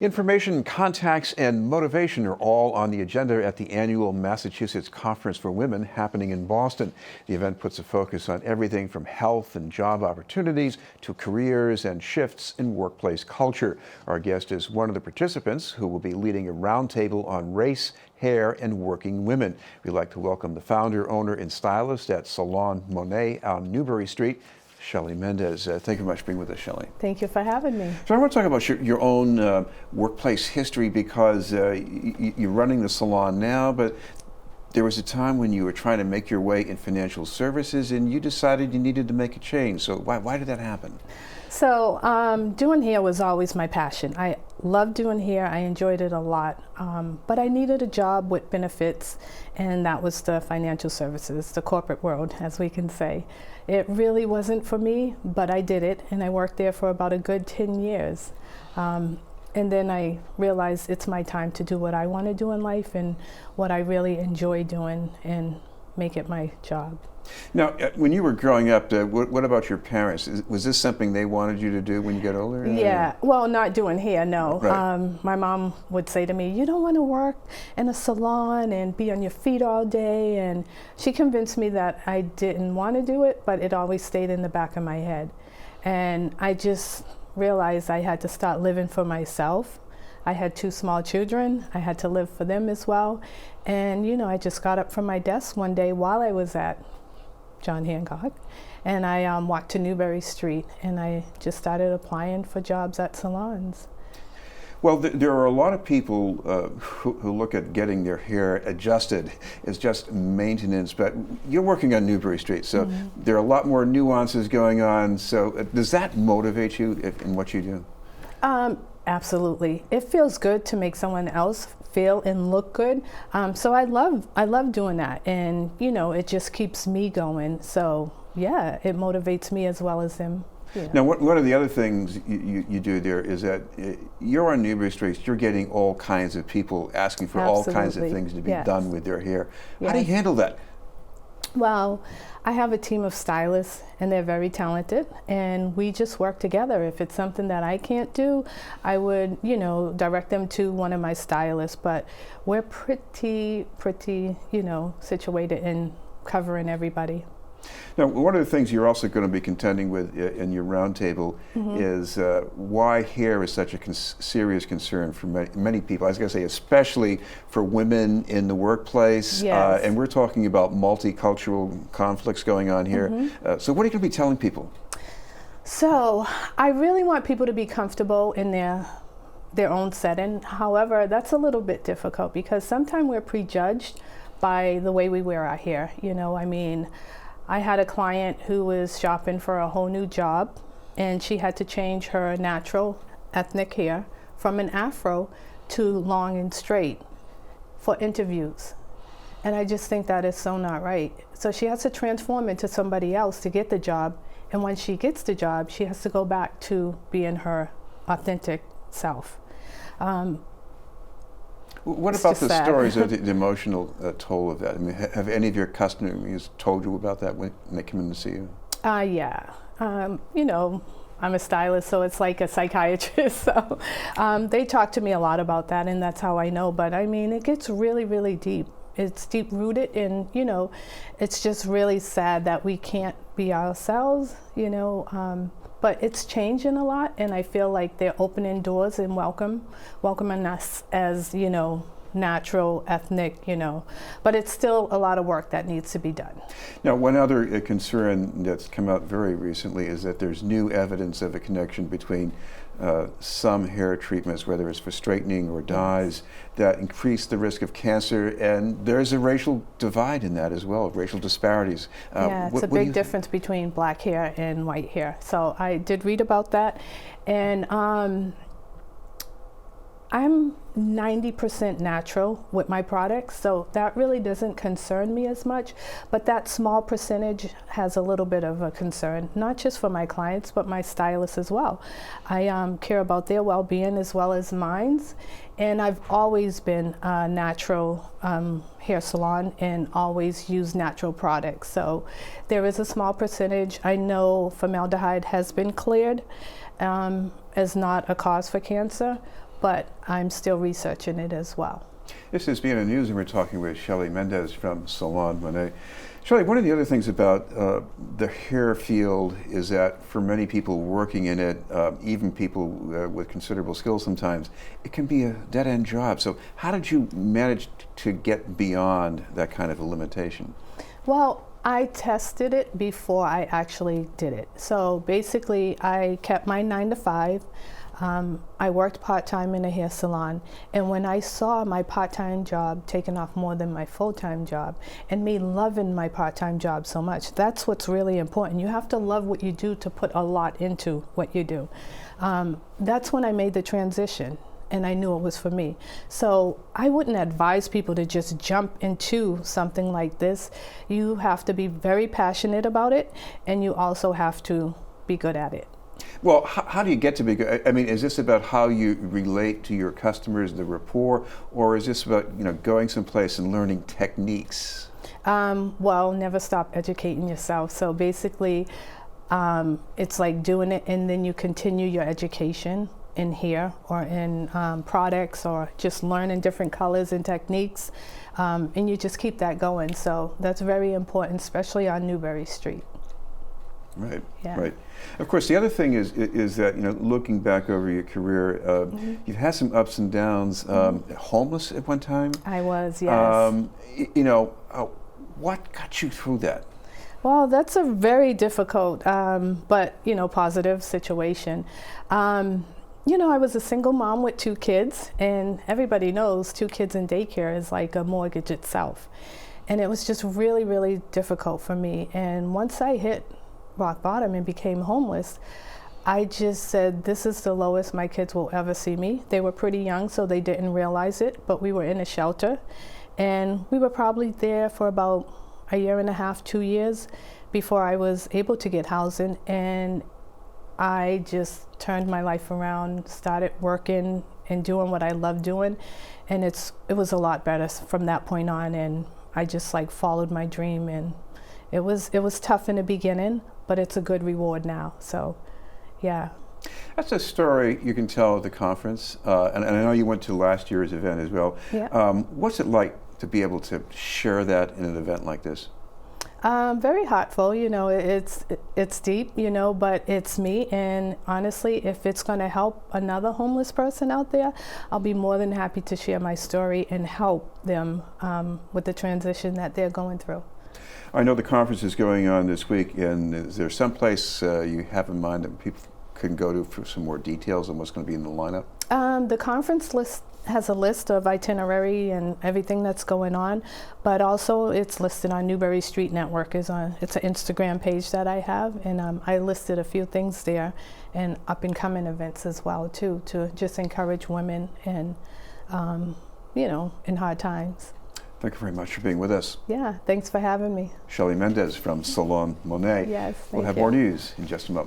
Information, contacts, and motivation are all on the agenda at the annual Massachusetts Conference for Women happening in Boston. The event puts a focus on everything from health and job opportunities to careers and shifts in workplace culture. Our guest is one of the participants who will be leading a roundtable on race, hair, and working women. We'd like to welcome the founder, owner, and stylist at Salon Monet on Newbury Street, Shellee Mendes. Thank you very much for being with us, Shellee. Thank you for having me. So I want to talk about your own workplace history because you're running the salon now, but there was a time when you were trying to make your way in financial services and you decided you needed to make a change. So why did that happen? So doing hair was always my passion. I loved doing hair. I enjoyed it a lot. But I needed a job with benefits, and that was the financial services, the corporate world, as we can say. It really wasn't for me, but I did it, and I worked there for about a good 10 years. And then I realized it's my time to do what I want to do in life and what I really enjoy doing and make it my job. Now, when you were growing up, what about your parents? Was this something they wanted you to do when you got older? Yeah, well, not doing hair, no. Right. My mom would say to me, you don't want to work in a salon and be on your feet all day. And she convinced me that I didn't want to do it, but it always stayed in the back of my head. And I just realized I had to start living for myself. I had 2 small children. I had to live for them as well. And, I just got up from my desk one day while I was at John Hancock, and I walked to Newbury Street, and I just started applying for jobs at salons. Well, there are a lot of people who look at getting their hair adjusted as just maintenance, but you're working on Newbury Street, so there are a lot more nuances going on. So does that motivate you in what you do? Absolutely. It feels good to make someone else feel and look good. So I love doing that, and it just keeps me going. So yeah, it motivates me as well as them. Yeah. Now, one of the other things you do there is that you're on Newbury Street. You're getting all kinds of people asking for all kinds of things to be done with their hair. How do you handle that? Well, I have a team of stylists, and they're very talented, and we just work together. If it's something that I can't do, I would, direct them to one of my stylists, but we're pretty, situated in covering everybody. Now, one of the things you're also going to be contending with in your roundtable is why hair is such a serious concern for many people. I was going to say, especially for women in the workplace. Yes. And we're talking about multicultural conflicts going on here. So what are you going to be telling people? So I really want people to be comfortable in their own setting. However, that's a little bit difficult because sometimes we're prejudged by the way we wear our hair. I had a client who was shopping for a whole new job, and she had to change her natural ethnic hair from an afro to long and straight for interviews. And I just think that is so not right. So she has to transform into somebody else to get the job, and when she gets the job, she has to go back to being her authentic self. What about the stories of the emotional toll of that? I mean, have any of your customers told you about that when they come in to see you? Yeah. I'm a stylist, so it's like a psychiatrist. So they talk to me a lot about that, and that's how I know. But it gets really, really deep. It's deep rooted, and it's just really sad that we can't be ourselves. But it's changing a lot, and I feel like they're opening doors and welcoming us as, natural, ethnic, But it's still a lot of work that needs to be done. Now, one other concern that's come out very recently is that there's new evidence of a connection between some hair treatments, whether it's for straightening or dyes, that increase the risk of cancer, and there's a racial divide in that as well, racial disparities. Yeah, it's a big difference between black hair and white hair. So I did read about that, and I'm 90% natural with my products, so that really doesn't concern me as much, but that small percentage has a little bit of a concern, not just for my clients, but my stylists as well. I care about their well-being as well as mine's, and I've always been a natural hair salon and always used natural products, so there is a small percentage. I know formaldehyde has been cleared as not a cause for cancer, but I'm still researching it as well. This is Being News, and we're talking with Shellee Mendes from Salon Monet. Shellee, one of the other things about the hair field is that for many people working in it, even people with considerable skill sometimes, it can be a dead-end job. So how did you manage to get beyond that kind of a limitation? Well, I tested it before I actually did it. So basically, I kept my 9 to 5. I worked part-time in a hair salon, and when I saw my part-time job taking off more than my full-time job, and me loving my part-time job so much, that's what's really important. You have to love what you do to put a lot into what you do. That's when I made the transition, and I knew it was for me. So I wouldn't advise people to just jump into something like this. You have to be very passionate about it, and you also have to be good at it. Well, how do you get to be good? I mean, is this about how you relate to your customers, the rapport, or is this about, you know, going someplace and learning techniques? Well, never stop educating yourself. So basically, it's like doing it, and then you continue your education in hair or in products, or just learning different colors and techniques, and you just keep that going. So that's very important, especially on Newbury Street. Right, Yeah. right. Of course, the other thing is that, you know, looking back over your career, you've had some ups and downs. Homeless at one time? I was, yes. You know, what got you through that? Well, that's a very difficult, but, you know, positive situation. You know, I was a single mom with 2 kids, and everybody knows 2 kids in daycare is like a mortgage itself. And it was just really, really difficult for me. And once I hit rock bottom and became homeless, I just said, this is the lowest my kids will ever see me. They were pretty young, so they didn't realize it, but we were in a shelter, and we were probably there for about a year and a half, 2 years before I was able to get housing. And I just turned my life around, started working and doing what I love doing, and it was a lot better from that point on. And I just like followed my dream, and it was tough in the beginning, but it's a good reward now. So, yeah. That's a story you can tell at the conference, and I know you went to last year's event as well. Yeah. What's it like to be able to share that in an event like this? Very heartful, you know, it's deep, you know, but it's me, and honestly, if it's going to help another homeless person out there, I'll be more than happy to share my story and help them with the transition that they're going through. I know the conference is going on this week, and is there some place you have in mind that people can go to for some more details on what's going to be in the lineup? The conference list has a list of itinerary and everything that's going on, but also it's listed on Newbury Street Network. It's an Instagram page that I have, and I listed a few things there, and up and coming events as well too, to just encourage women and you know, in hard times. Thank you very much for being with us. Yeah, thanks for having me. Shellee Mendes from Salon Monet. Yes, We'll have you. more news in just a moment.